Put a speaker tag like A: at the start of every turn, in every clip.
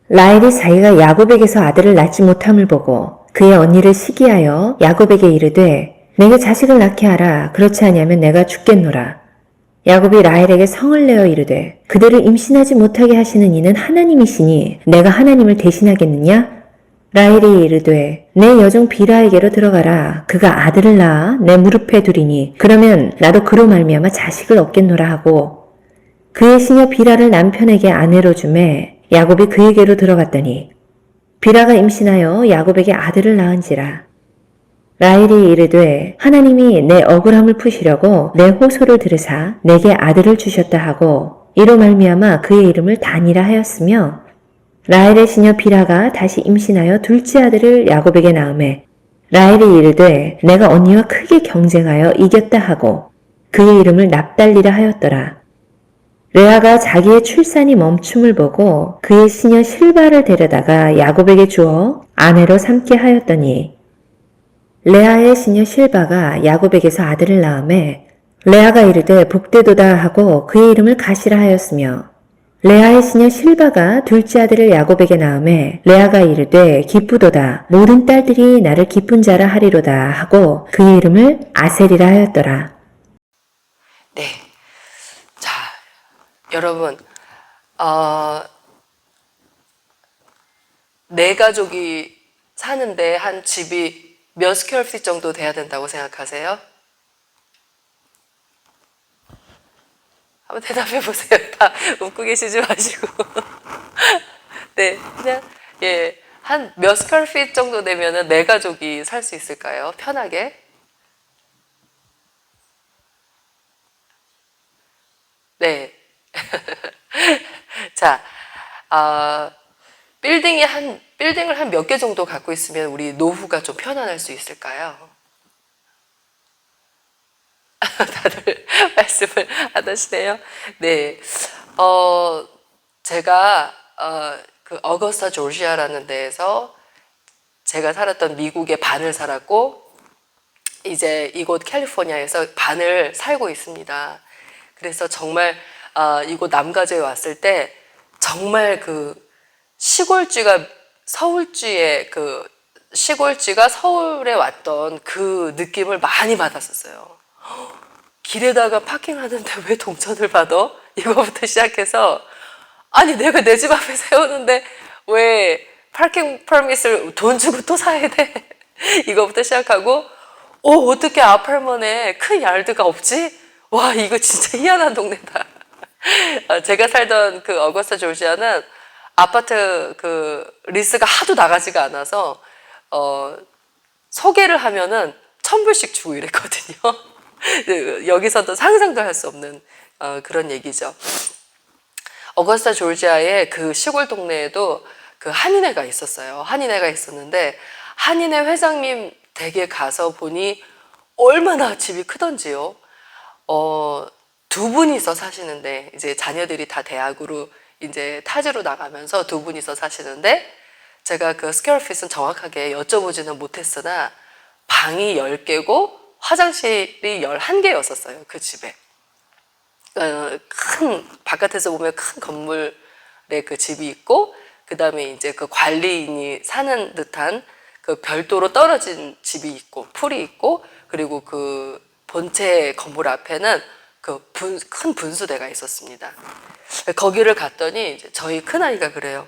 A: 라헬이 자기가 야곱에게서 아들을 낳지 못함을 보고 그의 언니를 시기하여 야곱에게 이르되 내게 자식을 낳게 하라. 그렇지 아니하면 내가 죽겠노라. 야곱이 라헬에게 성을 내어 이르되 그대를 임신하지 못하게 하시는 이는 하나님이시니 내가 하나님을 대신하겠느냐? 라헬이 이르되 내 여종 비라에게로 들어가라. 그가 아들을 낳아 내 무릎에 두리니 그러면 나도 그로 말미암아 자식을 얻겠노라 하고 그의 시녀 비라를 남편에게 아내로 주매 야곱이 그에게로 들어갔더니 비라가 임신하여 야곱에게 아들을 낳은지라. 라헬이 이르되 하나님이 내 억울함을 푸시려고 내 호소를 들으사 내게 아들을 주셨다 하고 이로 말미암아 그의 이름을 단이라 하였으며 라헬의 시녀 비라가 다시 임신하여 둘째 아들을 야곱에게 낳음에 라헬이 이르되 내가 언니와 크게 경쟁하여 이겼다 하고 그의 이름을 납달리라 하였더라. 레아가 자기의 출산이 멈춤을 보고 그의 시녀 실바를 데려다가 야곱에게 주어 아내로 삼게 하였더니 레아의 시녀 실바가 야곱에게서 아들을 낳음에 레아가 이르되 복되도다 하고 그의 이름을 가시라 하였으며 레아의 시녀 실바가 둘째 아들을 야곱에게 낳음에 레아가 이르되 기쁘도다 모든 딸들이 나를 기쁜 자라 하리로다 하고 그의 이름을 아셀이라 하였더라.
B: 네. 자, 여러분, 네 가족이 사는데 한 집이 몇 스퀘어핏 정도 돼야 된다고 생각하세요? 한번 대답해 보세요. 다 웃고 계시지 마시고. 네, 그냥, 예. 한 몇 스퀘어핏 정도 되면은 네 가족이 살 수 있을까요? 편하게? 네. 자, 빌딩을 한 몇 개 정도 갖고 있으면 우리 노후가 좀 편안할 수 있을까요? 다들 말씀을 안 하시네요. 네. 제가, 그 어거스타 조지아라는 데에서 제가 살았던 미국의 반을 살았고, 이제 이곳 캘리포니아에서 반을 살고 있습니다. 그래서 정말, 이곳 남가주에 왔을 때, 정말 그 시골쥐가 서울에 왔던 그 느낌을 많이 받았었어요. 길에다가 파킹하는데 왜 동전을 받아? 이거부터 시작해서 아니 내가 내 집 앞에 세우는데 왜 파킹 퍼밋을 돈 주고 또 사야 돼? 이거부터 시작하고 어떻게 아파트먼에 큰 야르드가 없지? 와 이거 진짜 희한한 동네다. 제가 살던 그 어거스타 조지아는 아파트 그 리스가 하도 나가지가 않아서 소개를 하면은 1,000불씩 주고 이랬거든요. 여기서도 상상도 할 수 없는 그런 얘기죠. 어거스타 조지아의 그 시골 동네에도 그 한인회가 있었어요. 한인회가 있었는데 한인회 회장님 댁에 가서 보니 얼마나 집이 크던지요. 두 분이서 사시는데 이제 자녀들이 다 대학으로 이제 타지로 나가면서 두 분이서 사시는데 제가 그 스퀘어핏은 정확하게 여쭤보지는 못했으나 방이 10개고 화장실이 11개였었어요. 그 집에. 큰 바깥에서 보면 큰 건물에 그 집이 있고 그 다음에 이제 그 관리인이 사는 듯한 그 별도로 떨어진 집이 있고 풀이 있고 그리고 그 본체 건물 앞에는 그 큰 분수대가 있었습니다. 거기를 갔더니 이제 저희 큰아이가 그래요.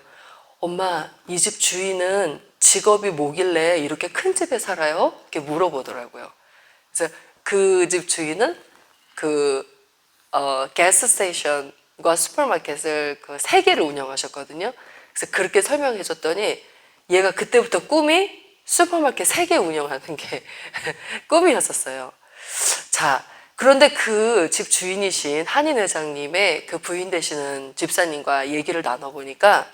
B: 엄마, 이 집 주인은 직업이 뭐길래 이렇게 큰 집에 살아요? 이렇게 물어보더라고요. 그래서 그 집 주인은 가스 스테이션과 슈퍼마켓을 그 3개를 운영하셨거든요. 그래서 그렇게 설명해 줬더니 얘가 그때부터 꿈이 슈퍼마켓 3개 운영하는 게 꿈이었었어요. 자, 그런데 그 집 주인이신 한인 회장님의 그 부인 되시는 집사님과 얘기를 나눠보니까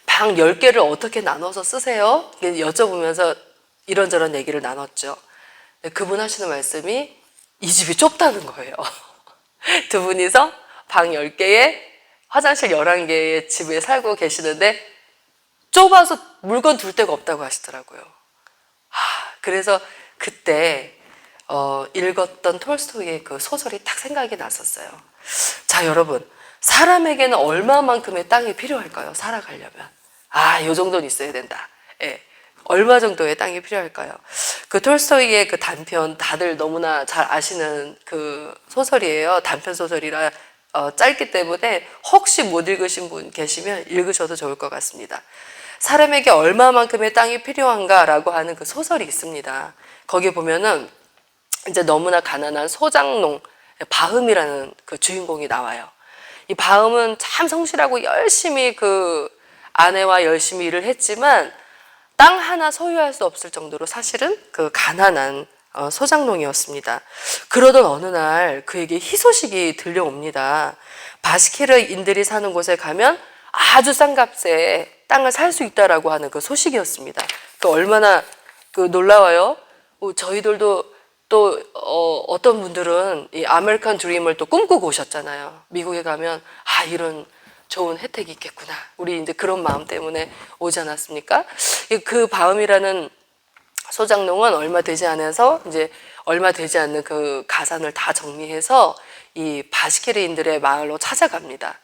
B: 방 10개를 어떻게 나눠서 쓰세요? 여쭤보면서 이런저런 얘기를 나눴죠. 그분 하시는 말씀이 이 집이 좁다는 거예요. 두 분이서 방 10개에 화장실 11개의 집에 살고 계시는데 좁아서 물건 둘 데가 없다고 하시더라고요. 그래서 그때 읽었던 톨스토이의 그 소설이 딱 생각이 났었어요. 자, 여러분, 사람에게는 얼마만큼의 땅이 필요할까요? 살아가려면. 요 정도는 있어야 된다. 예. 얼마 정도의 땅이 필요할까요? 그 톨스토이의 그 단편, 다들 너무나 잘 아시는 그 소설이에요. 단편 소설이라 짧기 때문에 혹시 못 읽으신 분 계시면 읽으셔도 좋을 것 같습니다. 사람에게 얼마만큼의 땅이 필요한가라고 하는 그 소설이 있습니다. 거기 보면은 이제 너무나 가난한 소장농 바흠이라는 그 주인공이 나와요. 이 바흠은 참 성실하고 열심히 그 아내와 열심히 일을 했지만 땅 하나 소유할 수 없을 정도로 사실은 그 가난한 소장농이었습니다. 그러던 어느 날 그에게 희소식이 들려옵니다. 바시키르인들이 사는 곳에 가면 아주 싼 값에 땅을 살 수 있다라고 하는 그 소식이었습니다. 그 얼마나 그 놀라워요. 저희들도 또 어떤 분들은 이 아메리칸 드림을 또 꿈꾸고 오셨잖아요. 미국에 가면 이런 좋은 혜택이 있겠구나. 우리 이제 그런 마음 때문에 오지 않았습니까? 그 바음이라는 소장농은 얼마 되지 않는 그 가산을 다 정리해서 이 바시키르인들의 마을로 찾아갑니다.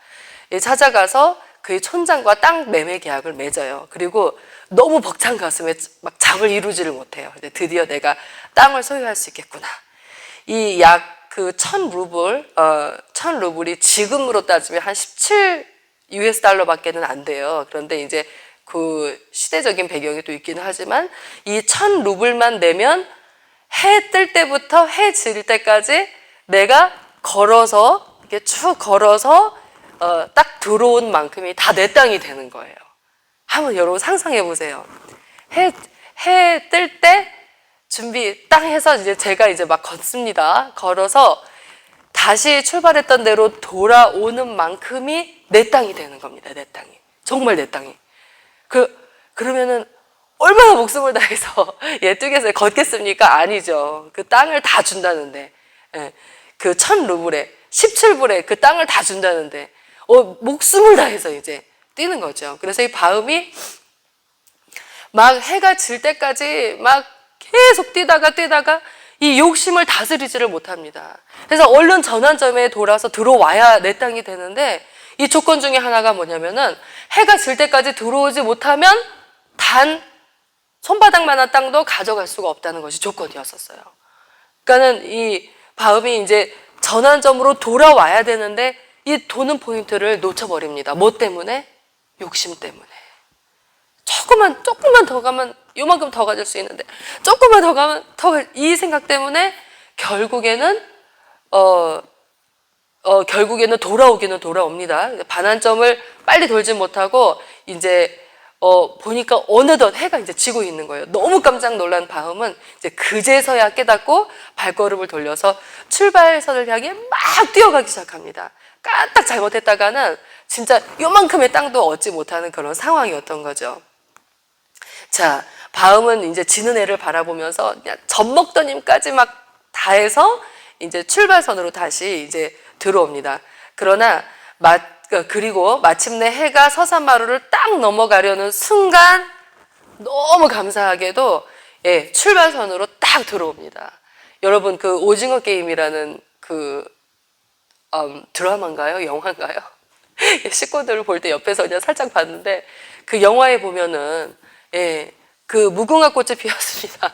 B: 찾아가서 그의 촌장과 땅 매매 계약을 맺어요. 그리고 너무 벅찬 가슴에 막 잠을 이루지를 못해요. 드디어 내가 땅을 소유할 수 있겠구나. 이 약 그 1000루블이 지금으로 따지면 한 17 US 달러밖에는 안 돼요. 그런데 이제 그 시대적인 배경이 또 있기는 하지만 이 1000루블만 내면 해 뜰 때부터 해 질 때까지 내가 걸어서 이렇게 쭉 걸어서 딱 들어온 만큼이 다 내 땅이 되는 거예요. 한번 여러분 상상해 보세요. 해 뜰 때 준비 딱 해서 이제 제가 이제 막 걷습니다. 걸어서 다시 출발했던 대로 돌아오는 만큼이 내 땅이 되는 겁니다. 내 땅이. 정말 내 땅이. 그러면은 얼마나 목숨을 다해서 예뚝에서 걷겠습니까? 아니죠. 그 땅을 다 준다는데. 그 1000루블에 17불에 그 땅을 다 준다는데 목숨을 다해서 이제 뛰는 거죠. 그래서 이 바음이 막 해가 질 때까지 막 계속 뛰다가 이 욕심을 다스리지를 못합니다. 그래서 얼른 전환점에 돌아서 들어와야 내 땅이 되는데 이 조건 중에 하나가 뭐냐면은 해가 질 때까지 들어오지 못하면 단 손바닥만한 땅도 가져갈 수가 없다는 것이 조건이었었어요. 그러니까는 이 바음이 이제 전환점으로 돌아와야 되는데 이 도는 포인트를 놓쳐버립니다. 뭐 때문에? 욕심 때문에. 조금만 더 가면 요만큼 더 가질 수 있는데 조금만 더 가면 이 생각 때문에 결국에는 돌아오기는 돌아옵니다. 반환점을 빨리 돌지 못하고 이제 보니까 어느덧 해가 이제 지고 있는 거예요. 너무 깜짝 놀란 바음은 이제 그제서야 깨닫고 발걸음을 돌려서 출발선을 향해 막 뛰어가기 시작합니다. 까딱 잘못했다가는 진짜 요만큼의 땅도 얻지 못하는 그런 상황이었던 거죠. 자, 바음은 이제 지는 해를 바라보면서 그냥 젖먹던 힘까지 막 다해서 이제 출발선으로 다시 이제 들어옵니다. 그러나 그리고 마침내 해가 서산마루를 딱 넘어가려는 순간 너무 감사하게도 출발선으로 딱 들어옵니다. 여러분 그 오징어 게임이라는 그 드라마인가요? 영화인가요? 식구들을 볼 때 옆에서 그냥 살짝 봤는데 그 영화에 보면은 그 무궁화 꽃이 피었습니다.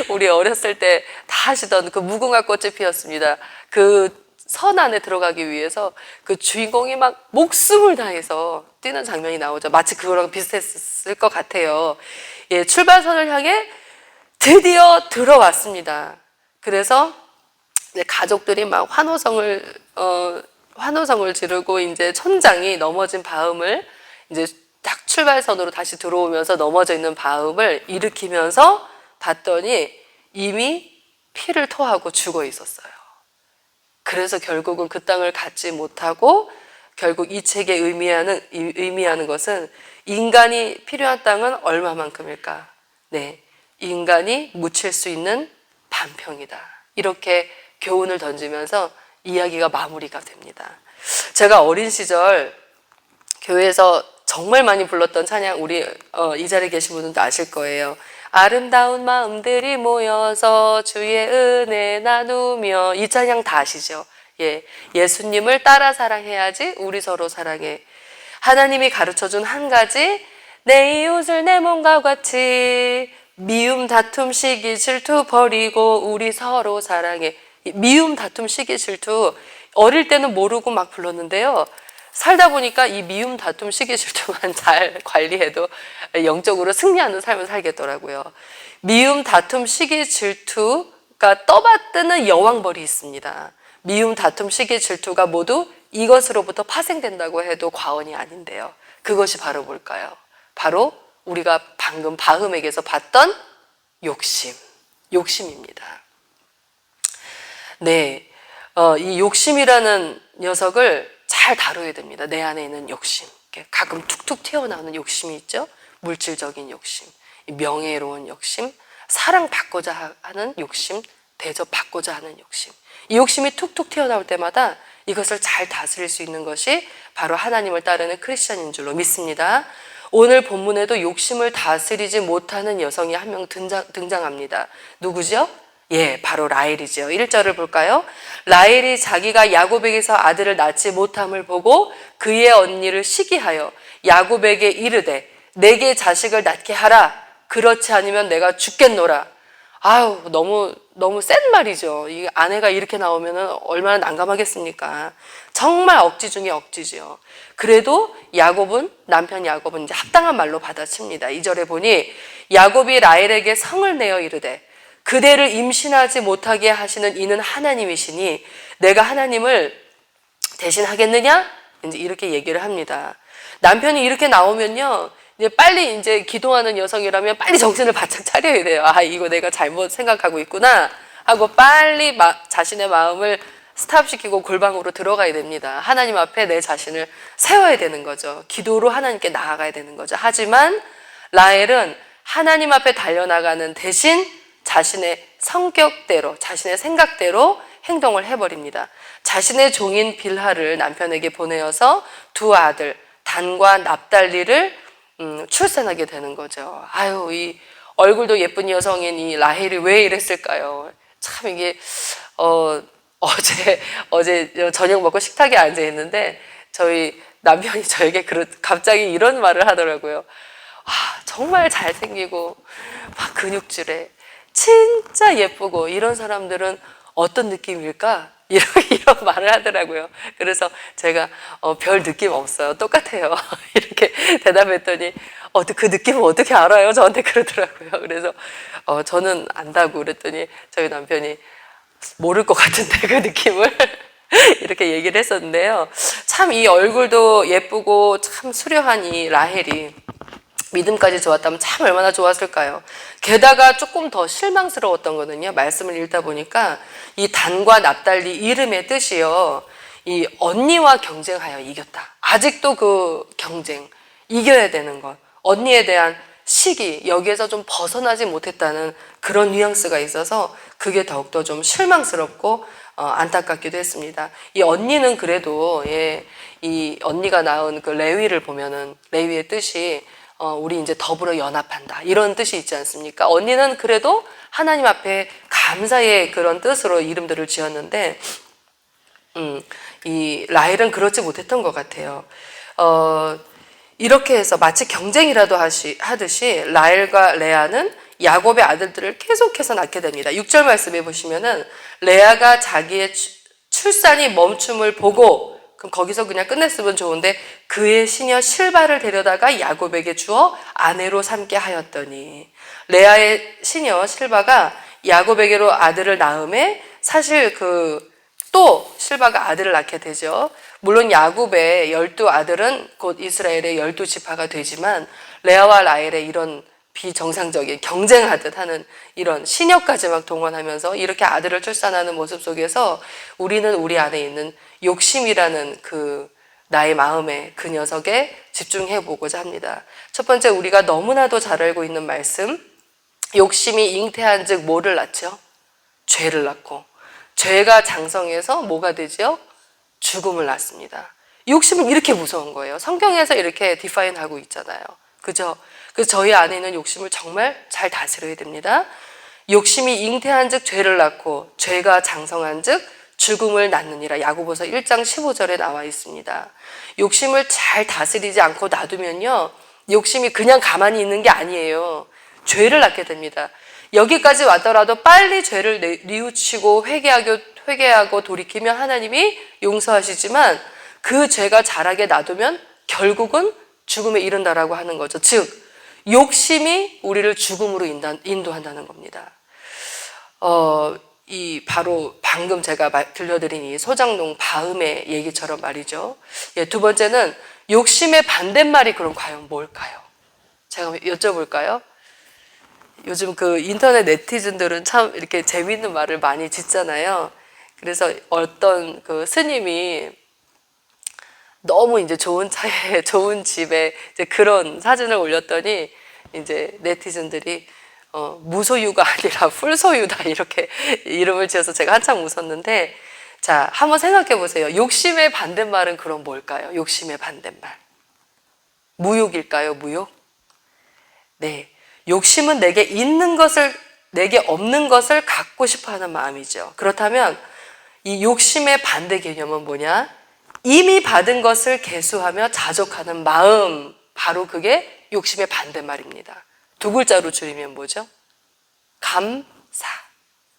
B: 우리 어렸을 때 다 하시던 그 무궁화 꽃이 피었습니다. 그 선 안에 들어가기 위해서 그 주인공이 막 목숨을 다해서 뛰는 장면이 나오죠. 마치 그거랑 비슷했을 것 같아요. 출발선을 향해 드디어 들어왔습니다. 그래서 가족들이 막 환호성을 지르고 이제 촌장이 넘어진 바음을 이제 딱 출발선으로 다시 들어오면서 넘어져 있는 바음을 일으키면서 봤더니 이미 피를 토하고 죽어 있었어요. 그래서 결국은 그 땅을 갖지 못하고 결국 이 책에 의미하는 것은 인간이 필요한 땅은 얼마만큼일까? 네, 인간이 묻힐 수 있는 반평이다. 이렇게 교훈을 던지면서 이야기가 마무리가 됩니다. 제가 어린 시절 교회에서 정말 많이 불렀던 찬양, 우리 이 자리에 계신 분들도 아실 거예요. 아름다운 마음들이 모여서 주의 은혜 나누며, 이 찬양 다 아시죠? 예수님을 따라 사랑해야지 우리 서로 사랑해. 하나님이 가르쳐준 한 가지, 내 이웃을 내 몸과 같이 미움, 다툼, 시기, 질투 버리고 우리 서로 사랑해. 미움, 다툼, 시기, 질투 어릴 때는 모르고 막 불렀는데요. 살다 보니까 이 미움, 다툼, 시기, 질투만 잘 관리해도 영적으로 승리하는 삶을 살겠더라고요. 미움, 다툼, 시기, 질투가 떠받드는 여왕벌이 있습니다. 미움, 다툼, 시기, 질투가 모두 이것으로부터 파생된다고 해도 과언이 아닌데요. 그것이 바로 뭘까요? 바로 우리가 방금 바흠에게서 봤던 욕심입니다. 네, 이 욕심이라는 녀석을 잘 다뤄야 됩니다. 내 안에 있는 욕심. 가끔 툭툭 튀어나오는 욕심이 있죠. 물질적인 욕심, 명예로운 욕심, 사랑받고자 하는 욕심, 대접받고자 하는 욕심. 이 욕심이 툭툭 튀어나올 때마다 이것을 잘 다스릴 수 있는 것이 바로 하나님을 따르는 크리스찬인 줄로 믿습니다. 오늘 본문에도 욕심을 다스리지 못하는 여성이 한 명 등장합니다. 누구죠? 예, 바로 라헬이죠. 1절을 볼까요? 라헬이 자기가 야곱에게서 아들을 낳지 못함을 보고 그의 언니를 시기하여 야곱에게 이르되 내게 자식을 낳게 하라. 그렇지 않으면 내가 죽겠노라. 아우, 너무 센 말이죠. 이 아내가 이렇게 나오면 얼마나 난감하겠습니까? 정말 억지 중에 억지죠. 그래도 남편 야곱은 이제 합당한 말로 받아칩니다. 2절에 보니 야곱이 라헬에게 성을 내어 이르되 그대를 임신하지 못하게 하시는 이는 하나님이시니 내가 하나님을 대신하겠느냐? 이제 이렇게 얘기를 합니다. 남편이 이렇게 나오면요, 이제 빨리 이제 기도하는 여성이라면 빨리 정신을 바짝 차려야 돼요. 아, 이거 내가 잘못 생각하고 있구나 하고 빨리 자신의 마음을 스탑시키고 골방으로 들어가야 됩니다. 하나님 앞에 내 자신을 세워야 되는 거죠. 기도로 하나님께 나아가야 되는 거죠. 하지만 라헬은 하나님 앞에 달려나가는 대신 자신의 성격대로, 자신의 생각대로 행동을 해버립니다. 자신의 종인 빌하를 남편에게 보내어서 두 아들 단과 납달리를 출산하게 되는 거죠. 아유, 이 얼굴도 예쁜 여성인 이 라헬이 왜 이랬을까요? 참 이게 어제 저녁 먹고 식탁에 앉아 있는데 저희 남편이 저에게 갑자기 이런 말을 하더라고요. 아, 정말 잘생기고 막 근육질에 진짜 예쁘고 이런 사람들은 어떤 느낌일까? 이런 말을 하더라고요. 그래서 제가 별 느낌 없어요. 똑같아요. 이렇게 대답했더니 그 느낌을 어떻게 알아요? 저한테 그러더라고요. 그래서 저는 안다고 그랬더니 저희 남편이 모를 것 같은데 그 느낌을 이렇게 얘기를 했었는데요. 참 이 얼굴도 예쁘고 참 수려한 이 라헬이 믿음까지 좋았다면 참 얼마나 좋았을까요? 게다가 조금 더 실망스러웠던 거는요. 말씀을 읽다 보니까 이 단과 납달리 이름의 뜻이요. 이 언니와 경쟁하여 이겼다. 아직도 그 경쟁, 이겨야 되는 것. 언니에 대한 시기, 여기에서 좀 벗어나지 못했다는 그런 뉘앙스가 있어서 그게 더욱더 좀 실망스럽고 안타깝기도 했습니다. 이 언니는 그래도 이 언니가 낳은 그 레위를 보면은 레위의 뜻이 우리 이제 더불어 연합한다 이런 뜻이 있지 않습니까? 언니는 그래도 하나님 앞에 감사의 그런 뜻으로 이름들을 지었는데 이 라헬은 그렇지 못했던 것 같아요. 이렇게 해서 마치 경쟁이라도 하듯이 라헬과 레아는 야곱의 아들들을 계속해서 낳게 됩니다. 6절 말씀해 보시면은 레아가 자기의 출산이 멈춤을 보고, 그럼 거기서 그냥 끝냈으면 좋은데, 그의 시녀 실바를 데려다가 야곱에게 주어 아내로 삼게 하였더니, 레아의 시녀 실바가 야곱에게로 아들을 낳음에 사실 또 실바가 아들을 낳게 되죠. 물론 야곱의 12아들은 곧 이스라엘의 12지파가 되지만 레아와 라헬의 이런 비정상적인 경쟁하듯 하는 이런 시녀까지 막 동원하면서 이렇게 아들을 출산하는 모습 속에서 우리는 우리 안에 있는 욕심이라는 나의 마음에 그 녀석에 집중해 보고자 합니다. 첫 번째, 우리가 너무나도 잘 알고 있는 말씀, 욕심이 잉태한 즉 뭐를 낳죠? 죄를 낳고, 죄가 장성해서 뭐가 되죠? 죽음을 낳습니다. 욕심은 이렇게 무서운 거예요. 성경에서 이렇게 디파인하고 있잖아요. 그죠? 그래서 저희 안에 있는 욕심을 정말 잘 다스려야 됩니다. 욕심이 잉태한 즉 죄를 낳고, 죄가 장성한 즉 죽음을 낳느니라. 야고보서 1장 15절에 나와 있습니다. 욕심을 잘 다스리지 않고 놔두면요, 욕심이 그냥 가만히 있는 게 아니에요. 죄를 낳게 됩니다. 여기까지 왔더라도 빨리 죄를 뉘우치고 회개하고 돌이키면 하나님이 용서하시지만, 그 죄가 자라게 놔두면 결국은 죽음에 이른다라고 하는 거죠. 즉, 욕심이 우리를 죽음으로 인도한다는 겁니다. 바로 방금 제가 들려드린 이 소장농 바음의 얘기처럼 말이죠. 예, 두 번째는 욕심의 반대말이 그럼 과연 뭘까요? 제가 여쭤볼까요? 요즘 그 인터넷 네티즌들은 참 이렇게 재미있는 말을 많이 짓잖아요. 그래서 어떤 그 스님이 너무 이제 좋은 차에, 좋은 집에 이제 그런 사진을 올렸더니 이제 네티즌들이 무소유가 아니라 풀소유다 이렇게 이름을 지어서 제가 한참 웃었는데, 자, 한번 생각해 보세요. 욕심의 반대말은 그럼 뭘까요? 욕심의 반대말. 무욕일까요? 무욕? 네. 욕심은 내게 없는 것을 갖고 싶어 하는 마음이죠. 그렇다면 이 욕심의 반대 개념은 뭐냐? 이미 받은 것을 계수하며 자족하는 마음, 바로 그게 욕심의 반대말입니다. 두 글자로 줄이면 뭐죠?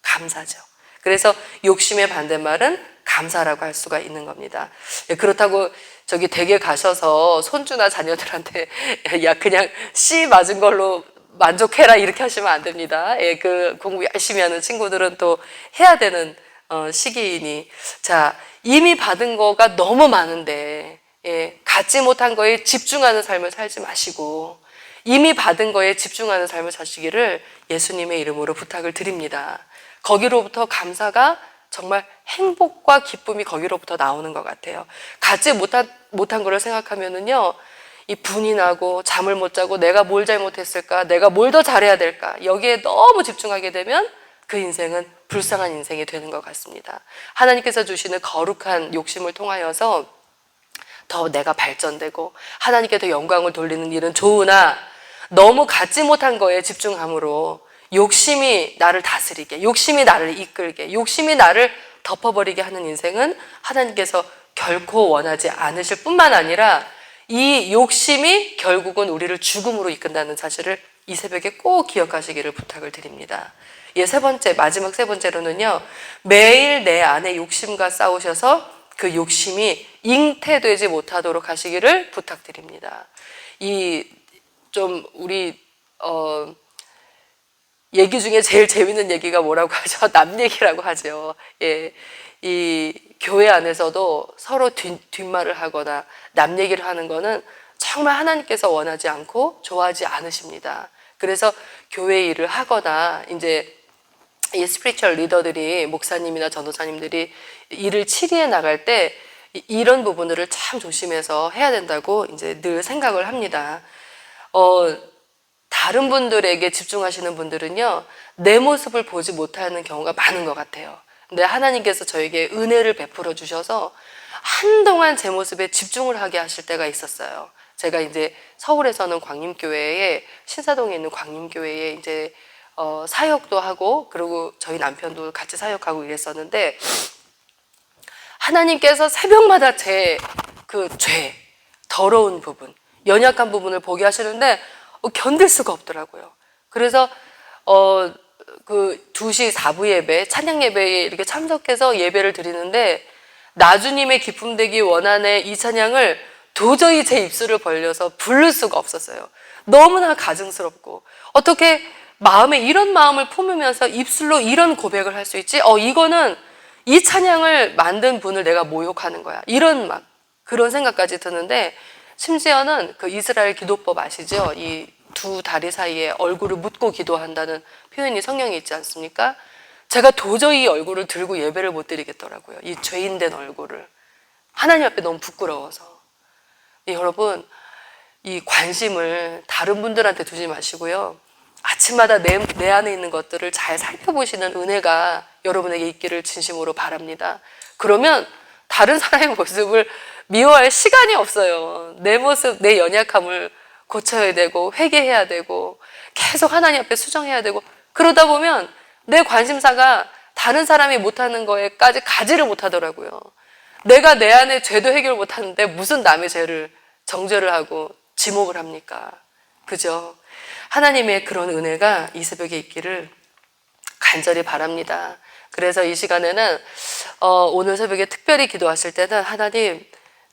B: 감사죠. 그래서 욕심의 반대말은 감사라고 할 수가 있는 겁니다. 그렇다고 저기 댁에 가셔서 손주나 자녀들한테 야 그냥 C 맞은 걸로 만족해라 이렇게 하시면 안 됩니다. 그 공부 열심히 하는 친구들은 또 해야 되는 시기이니, 자, 이미 받은 거가 너무 많은데 갖지 못한 거에 집중하는 삶을 살지 마시고 이미 받은 거에 집중하는 삶을 사시기를 예수님의 이름으로 부탁을 드립니다. 거기로부터 감사가 정말 행복과 기쁨이 거기로부터 나오는 것 같아요. 갖지 못한 거를 생각하면은요, 이 분이 나고 잠을 못 자고 내가 뭘 잘못했을까, 내가 뭘 더 잘해야 될까, 여기에 너무 집중하게 되면 그 인생은 불쌍한 인생이 되는 것 같습니다. 하나님께서 주시는 거룩한 욕심을 통하여서 더 내가 발전되고 하나님께 더 영광을 돌리는 일은 좋으나, 너무 갖지 못한 거에 집중함으로 욕심이 나를 다스리게, 욕심이 나를 이끌게, 욕심이 나를 덮어버리게 하는 인생은 하나님께서 결코 원하지 않으실 뿐만 아니라 이 욕심이 결국은 우리를 죽음으로 이끈다는 사실을 이 새벽에 꼭 기억하시기를 부탁을 드립니다. 세 번째, 마지막 세 번째로는요, 매일 내 안에 욕심과 싸우셔서 그 욕심이 잉태되지 못하도록 하시기를 부탁드립니다. 우리 얘기 중에 제일 재밌는 얘기가 뭐라고 하죠? 남 얘기라고 하죠. 이 교회 안에서도 서로 뒷말을 하거나 남 얘기를 하는 거는 정말 하나님께서 원하지 않고 좋아하지 않으십니다. 그래서 교회 일을 하거나 이제 이 스피리추얼 리더들이, 목사님이나 전도사님들이 일을 치리해 나갈 때 이런 부분들을 참 조심해서 해야 된다고 이제 늘 생각을 합니다. 다른 분들에게 집중하시는 분들은요, 내 모습을 보지 못하는 경우가 많은 것 같아요. 근데 하나님께서 저에게 은혜를 베풀어 주셔서 한동안 제 모습에 집중을 하게 하실 때가 있었어요. 제가 이제 서울에서는 광림교회에, 신사동에 있는 광림교회에 이제 사역도 하고, 그리고 저희 남편도 같이 사역하고 이랬었는데, 하나님께서 새벽마다 제 그 더러운 부분, 연약한 부분을 보게 하시는데 견딜 수가 없더라고요. 그래서 그 2시 4부 예배, 찬양 예배에 이렇게 참석해서 예배를 드리는데, 나주님의 기쁨 되기 원하네 이 찬양을 도저히 제 입술을 벌려서 부를 수가 없었어요. 너무나 가증스럽고, 어떻게 마음에 이런 마음을 품으면서 입술로 이런 고백을 할 수 있지? 이거는 이 찬양을 만든 분을 내가 모욕하는 거야. 이런 그런 생각까지 드는데, 심지어는 그 이스라엘 기도법 아시죠? 이 두 다리 사이에 얼굴을 묻고 기도한다는 표현이 성경에 있지 않습니까? 제가 도저히 얼굴을 들고 예배를 못 드리겠더라고요. 이 죄인된 얼굴을. 하나님 앞에 너무 부끄러워서. 여러분, 이 관심을 다른 분들한테 두지 마시고요. 아침마다 내 안에 있는 것들을 잘 살펴보시는 은혜가 여러분에게 있기를 진심으로 바랍니다. 그러면 다른 사람의 모습을 미워할 시간이 없어요. 내 모습, 내 연약함을 고쳐야 되고 회개해야 되고 계속 하나님 앞에 수정해야 되고, 그러다 보면 내 관심사가 다른 사람이 못하는 거에까지 가지를 못하더라고요. 내가 내 안에 죄도 해결 못하는데 무슨 남의 죄를 정죄를 하고 지목을 합니까? 그죠? 하나님의 그런 은혜가 이 새벽에 있기를 간절히 바랍니다. 그래서 이 시간에는 오늘 새벽에 특별히 기도하실 때는 하나님,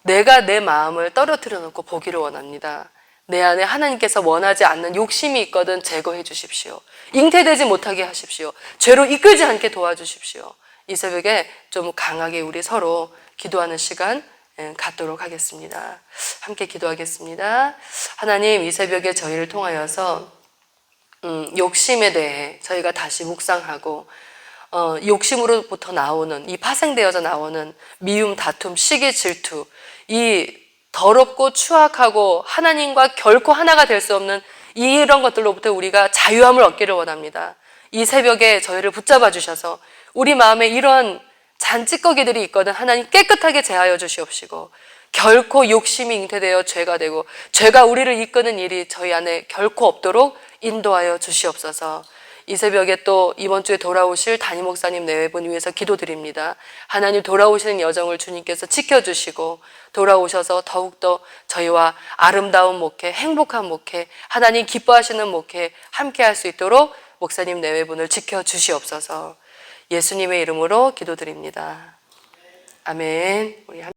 B: 내가 내 마음을 떨어뜨려 놓고 보기를 원합니다. 내 안에 하나님께서 원하지 않는 욕심이 있거든 제거해 주십시오. 잉태되지 못하게 하십시오. 죄로 이끌지 않게 도와주십시오. 이 새벽에 좀 강하게 우리 서로 기도하는 시간 갖도록 하겠습니다. 함께 기도하겠습니다. 하나님, 이 새벽에 저희를 통하여서 욕심에 대해 저희가 다시 묵상하고 욕심으로부터 나오는 이 파생되어져 나오는 미움, 다툼, 시기, 질투, 이 더럽고 추악하고 하나님과 결코 하나가 될 수 없는 이런 것들로부터 우리가 자유함을 얻기를 원합니다. 이 새벽에 저희를 붙잡아 주셔서 우리 마음에 이런 잔찌꺼기들이 있거든 하나님 깨끗하게 제하여 주시옵시고 결코 욕심이 잉태되어 죄가 되고 죄가 우리를 이끄는 일이 저희 안에 결코 없도록 인도하여 주시옵소서. 이 새벽에 또 이번 주에 돌아오실 담임 목사님 네 분 위해서 기도드립니다. 하나님 돌아오시는 여정을 주님께서 지켜주시고 돌아오셔서 더욱더 저희와 아름다운 목회, 행복한 목회, 하나님 기뻐하시는 목회 함께 할 수 있도록 목사님 네 분을 지켜주시옵소서. 예수님의 이름으로 기도드립니다. 아멘. 우리